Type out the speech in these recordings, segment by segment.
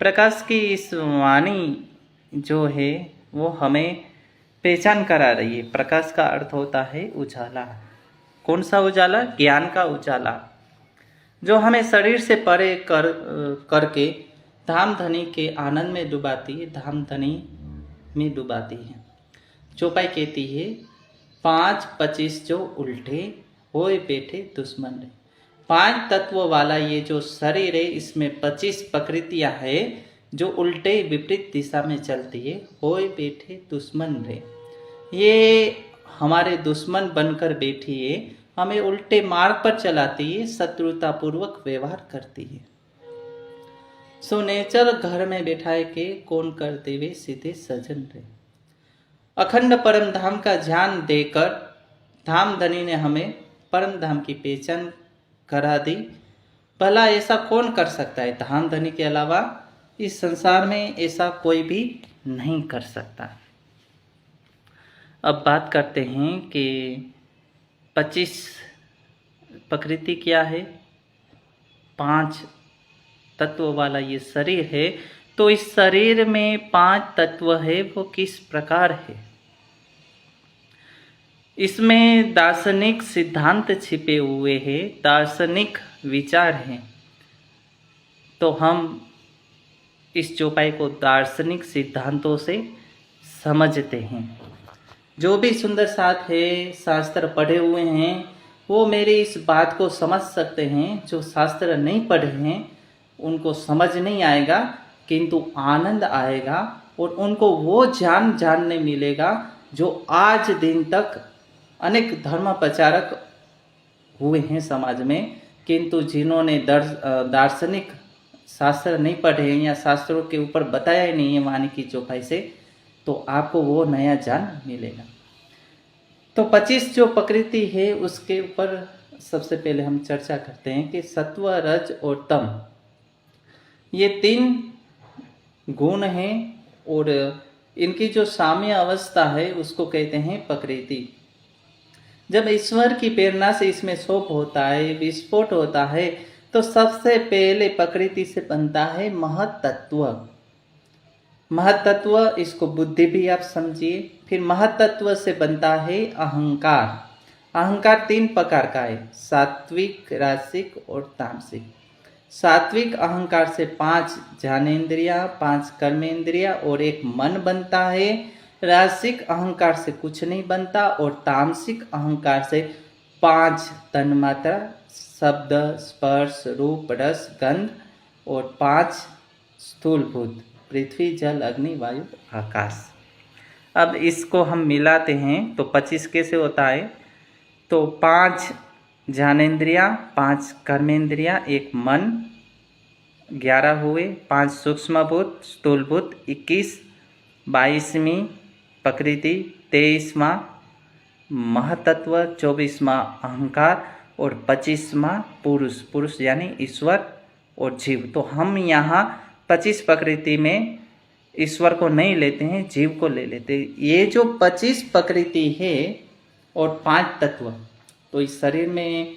प्रकाश की इस वाणी जो है वो हमें पहचान करा रही है। प्रकाश का अर्थ होता है उजाला। कौन सा उजाला? ज्ञान का उजाला, जो हमें शरीर से परे करके धाम धनी के आनंद में डुबाती है, धाम धनी में डुबाती है। चौपाई कहती है 5-25 जो उल्टे होए बैठे दुश्मन रे। 5 तत्व वाला ये जो शरीर है, इसमें 25 प्रकृतियां है जो उल्टे विपरीत दिशा में चलती है। होए बैठे दुश्मन रे, ये हमारे दुश्मन बनकर बैठी है, हमें उल्टे मार्ग पर चलाती है, शत्रुतापूर्वक व्यवहार करती है। सो नेचर घर में बैठाए के कौन करते वे सीधे सजन रे। अखंड परम धाम का ध्यान देकर धाम धनी ने हमें परम धाम की पहचान करा दी। भला ऐसा कौन कर सकता है? धाम धनी के अलावा इस संसार में ऐसा कोई भी नहीं कर सकता। अब बात करते हैं कि 25 प्रकृति क्या है। 5 तत्व वाला ये शरीर है, तो इस शरीर में 5 तत्व है, वो किस प्रकार है? इसमें दार्शनिक सिद्धांत छिपे हुए हैं, दार्शनिक विचार हैं। तो हम इस चौपाई को दार्शनिक सिद्धांतों से समझते हैं। जो भी सुंदर साथ है, शास्त्र पढ़े हुए हैं, वो मेरी इस बात को समझ सकते हैं। जो शास्त्र नहीं पढ़े हैं उनको समझ नहीं आएगा, किंतु आनंद आएगा और उनको वो ज्ञान जानने मिलेगा जो आज दिन तक अनेक धर्म प्रचारक हुए हैं समाज में, किंतु जिन्होंने दार्शनिक शास्त्र नहीं पढ़े हैं या शास्त्रों के ऊपर बताया ही नहीं है वाणी की चौपाई से, तो आपको वो नया ज्ञान मिलेगा। तो 25 जो प्रकृति है उसके ऊपर सबसे पहले हम चर्चा करते हैं कि सत्व, रज और तम, ये 3 गुण हैं और इनकी जो साम्य अवस्था है उसको कहते हैं प्रकृति। जब ईश्वर की प्रेरणा से इसमें शोभ होता है, विस्फोट होता है, तो सबसे पहले प्रकृति से बनता है महतत्व। महतत्व, इसको बुद्धि भी आप समझिए। फिर महतत्व से बनता है अहंकार। अहंकार 3 प्रकार का है, सात्विक, राजसिक और तामसिक। सात्विक अहंकार से 5 ज्ञानेंद्रियां, 5 कर्मेंद्रियां और 1 मन बनता है। राजसिक अहंकार से कुछ नहीं बनता और तामसिक अहंकार से 5 तन्मात्रा, शब्द, स्पर्श, रूप, रस, गंध और 5 स्थूलभूत, पृथ्वी, जल, अग्नि, वायु, आकाश। अब इसको हम मिलाते हैं तो 25 कैसे होता है? तो 5 ज्ञानेंद्रियां, 5 कर्मेंद्रियां, 1 मन, 11 हुए, 5 सूक्ष्मभूत, स्थूलभूत, 21, 22वीं प्रकृति, 23वां महतत्व, 24वां अहंकार और 25वां पुरुष। पुरुष यानी ईश्वर और जीव। तो हम यहाँ 25 प्रकृति में ईश्वर को नहीं लेते हैं, जीव को ले लेते हैं। ये जो 25 प्रकृति है और 5 तत्व, तो इस शरीर में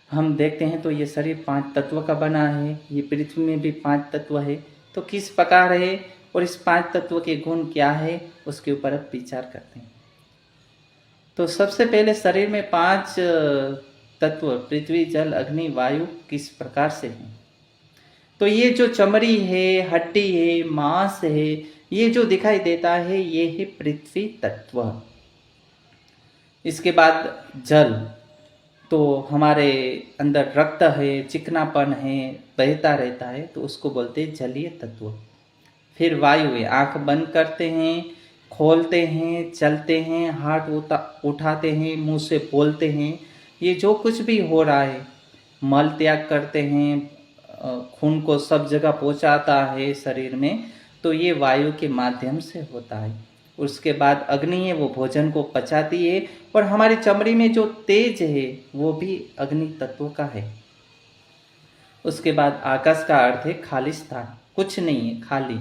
हम देखते हैं तो ये शरीर 5 तत्व का बना है। ये पृथ्वी में भी 5 तत्व है। तो किस प्रकार है और इस 5 तत्व के गुण क्या है, उसके ऊपर अब विचार करते हैं। तो सबसे पहले शरीर में 5 तत्व, पृथ्वी, जल, अग्नि, वायु, किस प्रकार से हैं? तो ये जो चमड़ी है, हड्डी है, मांस है, ये जो दिखाई देता है, ये है पृथ्वी तत्व। इसके बाद जल, तो हमारे अंदर रक्त है, चिकनापन है, बहता रहता है, तो उसको बोलते हैं जलीय तत्व। फिर वायु है, आंख बंद करते हैं, खोलते हैं, चलते हैं, हाथ उठाते हैं, मुंह से बोलते हैं, ये जो कुछ भी हो रहा है, मल त्याग करते हैं, खून को सब जगह पहुंचाता है शरीर में, तो ये वायु के माध्यम से होता है। उसके बाद अग्नि है, वो भोजन को पचाती है और हमारी चमड़ी में जो तेज है वो भी अग्नि तत्व का है। उसके बाद आकाश का अर्थ है खाली स्थान, कुछ नहीं है, खाली।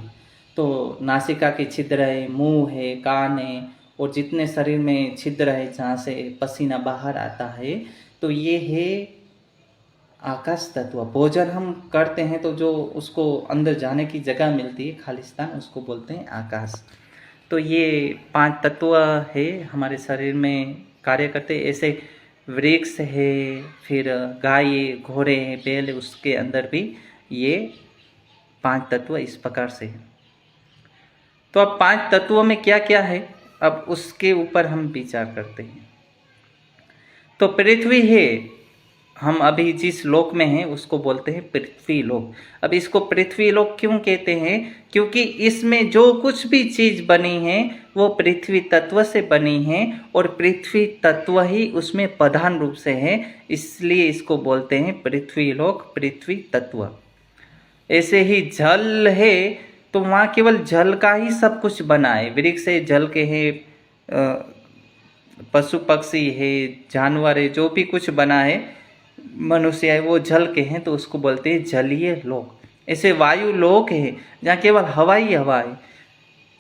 तो नासिका के छिद्र है, मुंह है, कान है और जितने शरीर में छिद्र है जहाँ से पसीना बाहर आता है, तो ये है आकाश तत्व, भोजन हम करते हैं तो जो उसको अंदर जाने की जगह मिलती है खालिस्तान, उसको बोलते हैं आकाश। तो ये 5 तत्व है हमारे शरीर में कार्य करते। ऐसे वृक्ष है, फिर गाय घोड़े हैं, बैल, उसके अंदर भी ये 5 तत्व इस प्रकार से है। तो अब 5 तत्वों में क्या क्या है, अब उसके ऊपर हम विचार करते हैं। तो पृथ्वी है, हम अभी जिस लोक में हैं उसको बोलते हैं पृथ्वी लोक। अब इसको पृथ्वी लोक क्यों कहते हैं? क्योंकि इसमें जो कुछ भी चीज बनी है वो पृथ्वी तत्व से बनी है, और पृथ्वी तत्व ही उसमें प्रधान रूप से है, इसलिए इसको बोलते हैं पृथ्वी लोक, पृथ्वी तत्व। ऐसे ही जल है तो वहाँ केवल जल का ही सब कुछ बना है। वृक्ष है, जल के है, पशु पक्षी है, जानवर है, जो भी कुछ बना है, मनुष्य है, वो जल के हैं, तो उसको बोलते हैं जलीय लोक। ऐसे वायु लोक है जहाँ केवल हवा ही हवा है।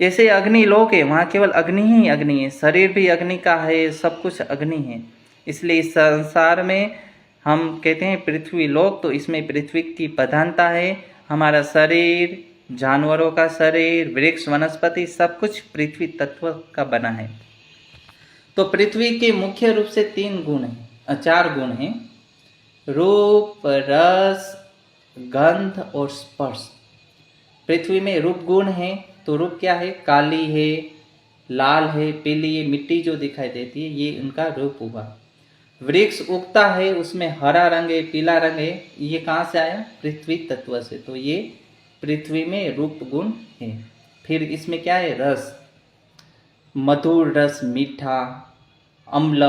ऐसे अग्नि लोक है, वहाँ केवल अग्नि ही अग्नि है, शरीर भी अग्नि का है, सब कुछ अग्नि है। इसलिए इस संसार में हम कहते हैं पृथ्वी लोक, तो इसमें पृथ्वी की प्रधानता है। हमारा शरीर, जानवरों का शरीर, वृक्ष, वनस्पति, सब कुछ पृथ्वी तत्व का बना है। तो पृथ्वी के मुख्य रूप से 3 गुण हैं, 4 गुण हैं, रूप, रस, गंध और स्पर्श। पृथ्वी में रूप गुण है, तो रूप क्या है? काली है, लाल है, पीली है, मिट्टी जो दिखाई देती है, ये उनका रूप हुआ। वृक्ष उगता है, उसमें हरा रंग है, पीला रंग है, ये कहाँ से आया? पृथ्वी तत्व से, तो ये पृथ्वी में रूप गुण है। फिर इसमें क्या है? रस, मधुर रस, मीठा, अम्ल,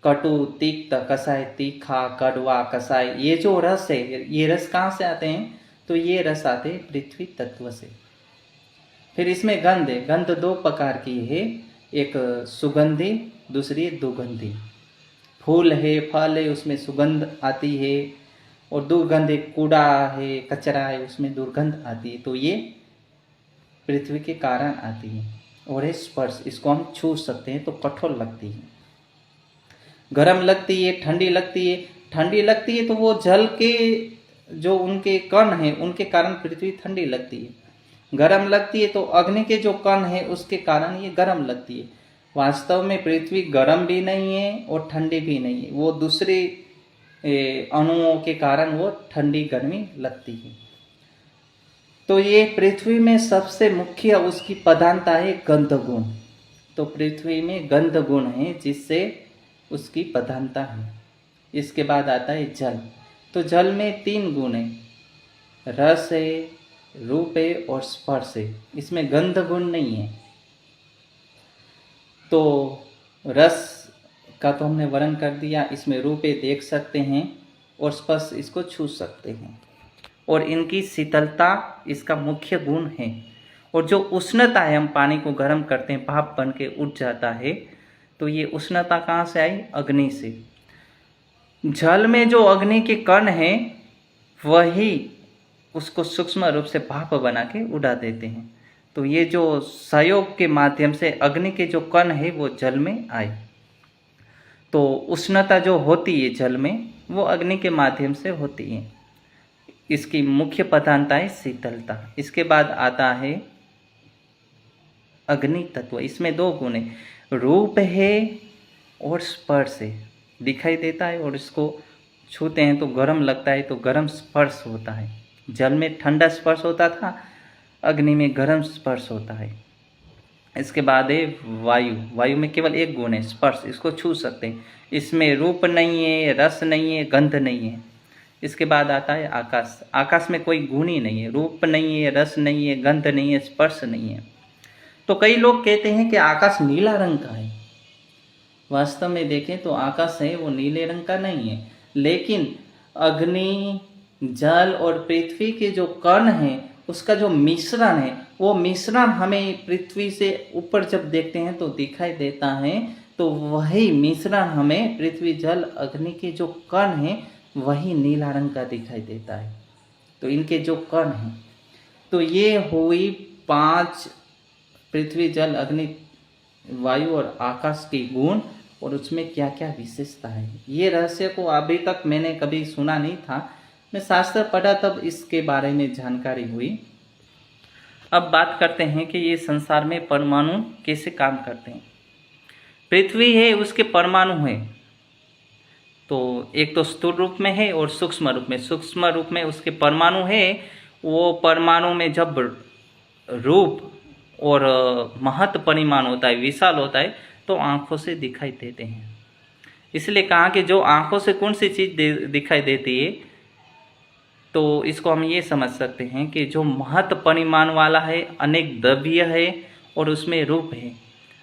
कटु, तिक्त, कसाय, तीखा, कड़वा, कसाय, ये जो रस है, ये रस कहाँ से आते हैं? तो ये रस आते हैं पृथ्वी तत्व से। फिर इसमें गंध है, गंध 2 प्रकार की है, एक सुगंधी, दूसरी दुर्गंधी। फूल है, फल है, उसमें सुगंध आती है, और दुर्गंध, कूड़ा है, कचरा है, उसमें दुर्गंध आती है, तो ये पृथ्वी के कारण आती है। और है स्पर्श, इसको हम छू सकते हैं तो कठोर लगती है, गर्म लगती है, ठंडी लगती है। ठंडी लगती है तो वो जल के जो उनके कण हैं उनके कारण पृथ्वी ठंडी लगती है। गर्म लगती है तो अग्नि के जो कण हैं उसके कारण ये गर्म लगती है। वास्तव में पृथ्वी गर्म भी नहीं है और ठंडी भी नहीं है, वो दूसरे अणुओं के कारण वो ठंडी गर्मी लगती है। तो ये पृथ्वी में सबसे मुख्य उसकी प्रधानता है गंध गुण। तो पृथ्वी में गंध गुण है जिससे उसकी प्रधानता है। इसके बाद आता है जल। तो जल में 3 गुण है, रस है, रूप है और स्पर्श है। इसमें गंध गुण नहीं है। तो रस का तो हमने वर्णन कर दिया, इसमें रूप है, देख सकते हैं, और स्पर्श, इसको छू सकते हैं, और इनकी शीतलता इसका मुख्य गुण है। और जो उष्णता है, हम पानी को गर्म करते हैं, भाप बन के उठ जाता है, तो ये उष्णता कहाँ से आई? अग्नि से। जल में जो अग्नि के कण हैं वही उसको सूक्ष्म रूप से भाप बना के उड़ा देते हैं। तो ये जो सहयोग के माध्यम से अग्नि के जो कण है वो जल में आए, तो उष्णता जो होती है जल में वो अग्नि के माध्यम से होती है। इसकी मुख्य प्रधानता है शीतलता। इसके बाद आता है अग्नि तत्व। इसमें 2 गुण है, रूप है और स्पर्श है, दिखाई देता है और इसको छूते हैं तो गर्म लगता है, तो गर्म स्पर्श होता है। जल में ठंडा स्पर्श होता था, अग्नि में गर्म स्पर्श होता है। इसके बाद है वायु। वायु में केवल 1 गुण है, स्पर्श, इसको छू सकते हैं। इसमें रूप नहीं है, रस नहीं है, गंध नहीं है। इसके बाद आता है आकाश। आकाश में कोई गुण ही नहीं है, रूप नहीं है, रस नहीं है, गंध नहीं है, स्पर्श नहीं है। तो कई लोग कहते हैं कि आकाश नीला रंग का है। वास्तव में देखें तो आकाश है वो नीले रंग का नहीं है, लेकिन अग्नि, जल और पृथ्वी के जो कण हैं उसका जो मिश्रण है, वो मिश्रण हमें पृथ्वी से ऊपर जब देखते हैं तो दिखाई देता है। तो वही मिश्रण हमें पृथ्वी, जल, अग्नि के जो कण हैं वही नीला रंग का दिखाई देता है। तो इनके जो कण हैं, तो ये हुई 5 पृथ्वी, जल, अग्नि, वायु और आकाश के गुण। और उसमें क्या क्या विशेषता है। ये रहस्य को अभी तक मैंने कभी सुना नहीं था। मैं शास्त्र पढ़ा तब इसके बारे में जानकारी हुई। अब बात करते हैं कि ये संसार में परमाणु कैसे काम करते हैं। पृथ्वी है, उसके परमाणु हैं, तो एक तो स्थूल रूप में है और सूक्ष्म रूप में। सूक्ष्म रूप में उसके परमाणु है, वो परमाणु में जब रूप और महत परिमाण होता है, विशाल होता है, तो आँखों से दिखाई देते हैं। इसलिए कहा कि जो आँखों से कौन सी चीज़ दिखाई देती है, तो इसको हम ये समझ सकते हैं कि जो महत परिमाण वाला है, अनेक द्रव्य है और उसमें रूप है।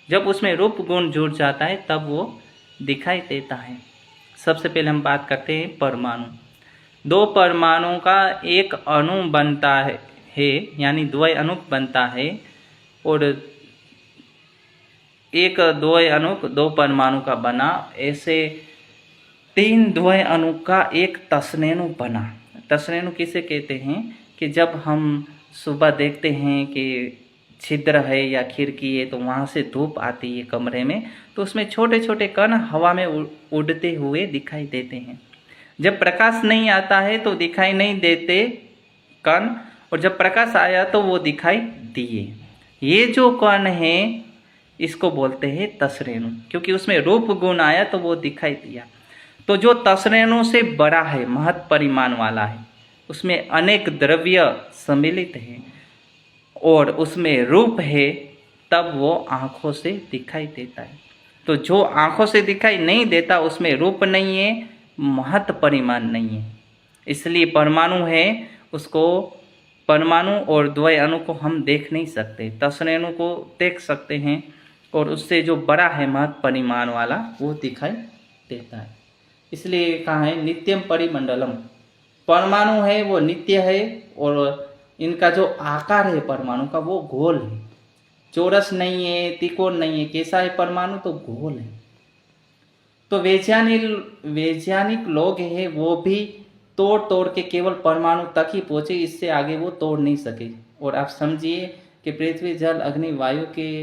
जब उसमें रूप गुण जुड़ जाता है तब वो दिखाई देता है। सबसे पहले हम बात करते हैं परमाणु। दो परमाणुओं का एक अणु बनता है यानी द्वय अणु बनता है, और एक द्वय अणु दो परमाणु का बना, ऐसे तीन द्वय अणु का एक तस्नेणु बना। तस्नेणु किसे कहते हैं कि जब हम सुबह देखते हैं कि छिद्र है या खिड़की है तो वहाँ से धूप आती है कमरे में, तो उसमें छोटे छोटे कण हवा में उड़ते हुए दिखाई देते हैं। जब प्रकाश नहीं आता है तो दिखाई नहीं देते कण, और जब प्रकाश आया तो वो दिखाई दिए। ये जो कण है इसको बोलते हैं तसरेणु, क्योंकि उसमें रूप गुण आया तो वो दिखाई दिया। तो जो तसरेणु से बड़ा है, महत परिमाण वाला है, उसमें अनेक द्रव्य सम्मिलित हैं और उसमें रूप है, तब वो आँखों से दिखाई देता है। तो जो आँखों से दिखाई नहीं देता उसमें रूप नहीं है, महत परिमाण नहीं है। इसलिए परमाणु है, उसको परमाणु और द्वय अणु को हम देख नहीं सकते। तसरेणु को देख सकते हैं और उससे जो बड़ा है महत परिमाण वाला वो दिखाई देता है। इसलिए कहा है नित्यम परिमंडलम। परमाणु है वो नित्य है, और इनका जो आकार है परमाणु का वो गोल है, चौरस नहीं है, त्रिकोण नहीं है। कैसा है परमाणु? तो गोल है। तो वैज्ञानिक लोग हैं वो भी तोड़ तोड़ के केवल परमाणु तक ही पहुंचे, इससे आगे वो तोड़ नहीं सके। और आप समझिए कि पृथ्वी जल अग्नि वायु के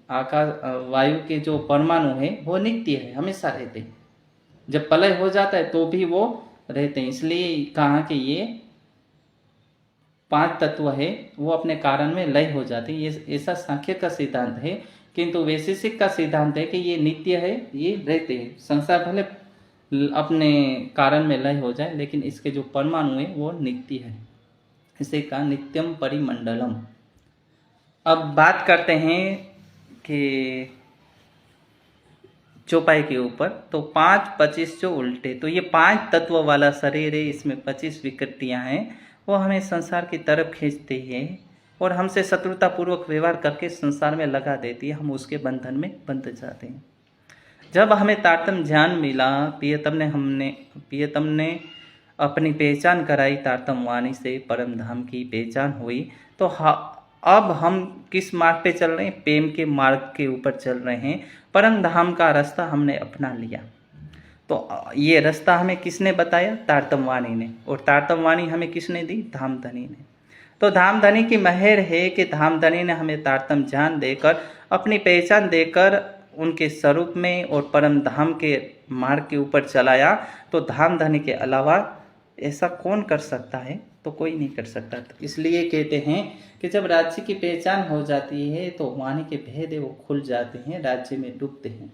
वायु के जो परमाणु है वो नित्य है, हमेशा रहते हैं। जब प्रलय हो जाता है तो भी वो रहते हैं। इसलिए कहा कि ये पांच तत्व है वो अपने कारण में लय हो जाते हैं। ये ऐसा सांख्य का सिद्धांत है, किंतु वैशेषिक का सिद्धांत है कि ये नित्य है, ये रहते हैं। संसार भले अपने कारण में लय हो जाए, लेकिन इसके जो परमाणु है वो नित्य है। इसे कहा नित्यम परिमंडलम। अब बात करते हैं कि चौपाई के ऊपर। तो 5-25 जो उल्टे, तो ये 5 तत्व वाला शरीर है, इसमें 25 विकृतियाँ हैं, वो हमें संसार की तरफ खींचती है और हमसे शत्रुतापूर्वक व्यवहार करके संसार में लगा देती है। हम उसके बंधन में बंध जाते हैं। जब हमें तारतम्य ज्ञान मिला, प्रियतम ने अपनी पहचान कराई, तारतम्य वाणी से परम धाम की पहचान हुई, तो अब हम किस मार्ग पे चल रहे हैं? प्रेम के मार्ग के ऊपर चल रहे हैं। परम धाम का रास्ता हमने अपना लिया। तो ये रास्ता हमें किसने बताया? तारतम्य वाणी ने। और तारतम्य वाणी हमें किसने दी? धामधनी ने। तो धामधनी की मेहर है कि धामधनी ने हमें तारतम्य ज्ञान देकर, अपनी पहचान देकर उनके स्वरूप में और परम धाम के मार्ग के ऊपर चलाया। तो धामधनी के अलावा ऐसा कौन कर सकता है? तो कोई नहीं कर सकता। तो इसलिए कहते हैं कि जब राज्य की पहचान हो जाती है तो वाणी के भेद वो खुल जाते हैं, राज्य में डूबते हैं।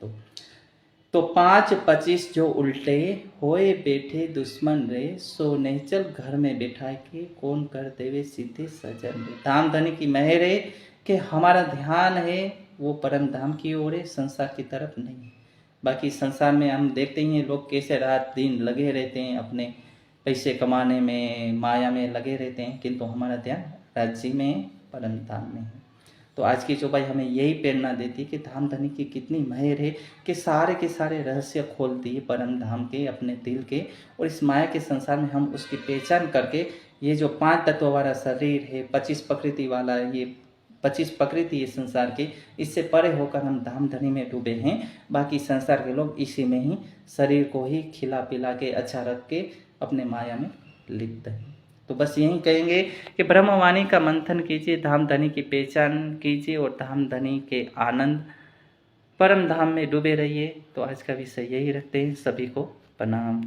तो 5-25 जो उल्टे होए बैठे दुश्मन रे, सो नहीं चल घर में बैठा के कौन कर देवे सीधे सजन रे। धामधनी की मेहर है कि हमारा ध्यान है वो परम धाम की ओर है, संसार की तरफ नहीं। बाकी संसार में हम देखते ही हैं लोग कैसे रात दिन लगे रहते हैं, अपने पैसे कमाने में, माया में लगे रहते हैं, किंतु हमारा ध्यान राज्य में, परम धाम में है। तो आज की चौपाई हमें यही प्रेरणा देती है कि धामधनी की कितनी मेहर है कि सारे के सारे रहस्य खोलती है परम धाम के, अपने दिल के। और इस माया के संसार में हम उसकी पहचान करके ये जो 5 तत्व वाला शरीर है, 25 प्रकृति वाला, ये 25 प्रकृति है संसार की, इससे परे होकर हम धामधनी में डूबे हैं। बाकी संसार के लोग इसी में ही शरीर को ही खिला पिला के अच्छा रख के अपने माया में लिप्त हैं। तो बस यही कहेंगे कि ब्रह्मवाणी का मंथन कीजिए, धामधनी की पहचान कीजिए और धामधनी के आनंद परम धाम में डूबे रहिए। तो आज का विषय यही रखते हैं। सभी को प्रणाम।